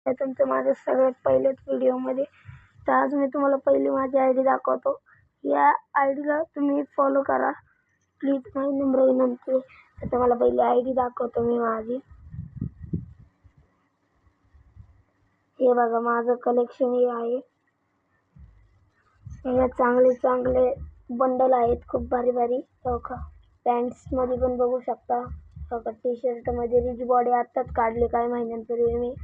तुमचं माझ्या सगळ्यात पहिल्याच व्हिडिओमध्ये. तर आज मी तुम्हाला पहिली माझी आय डी दाखवतो. या आय डीला तुम्ही फॉलो करा प्लीज, माझी नम्र विनंती आहे. तर तुम्हाला पहिली आय डी दाखवतो मी माझी. हे बघा माझं कलेक्शन हे आहे. याच्यात चांगले चांगले बंडल आहेत, खूप भारी भारी. हो का, पॅन्ट्समध्ये पण बघू शकता. हो का, टी शर्टमध्ये रिच बॉडी आत्ताच काढली काही महिन्यांपूर्वी मी.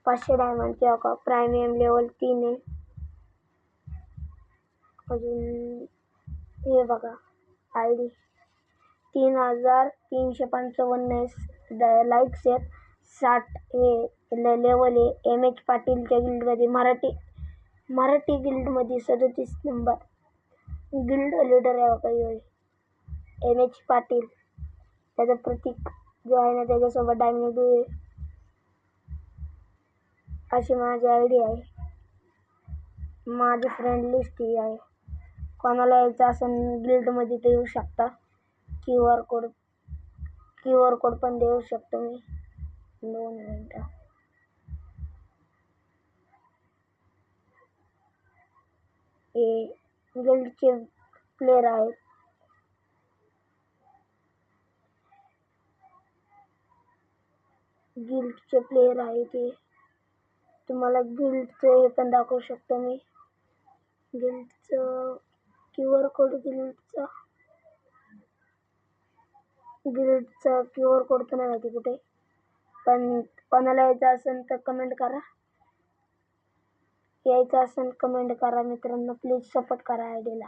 500 डायमंडचे. हो का, प्रीमियम लेवल 3 आहे. अजून हे बघा आय डी 3355 लाईक्स आहेत. 60 हे लेवल आहे. एम एच पाटीलच्या गिल्डमध्ये मराठी गिल्डमध्ये 37 नंबर गिल्ड लीडर आहे बघा. एम एच पाटील, त्याचं प्रतीक जो आहे ना त्याच्यासोबत डायमंड आहे. अशी माझी आय डी आहे. माझी फ्रेंड लिस्ट ही आहे. कोणाला यायचं असेल गिल्डमध्ये ते येऊ शकता. क्यू आर कोड पण देऊ शकतो मी. 2 मिनटं. हे गिल्डचे प्लेयर आहेत. गिल्डचे प्लेयर आहे ते. तुम्हाला गिल्डचं हे पण दाखवू शकतो मी. गिल्डचं क्यू आर कोड, गिल्डचा क्यू आर कोड तर नाही माहिती कुठे. पण कोणाला यायचं असेल तर कमेंट करा. यायचं असेल कमेंट करा मित्रांनो, प्लीज सपोर्ट करा आय डीला.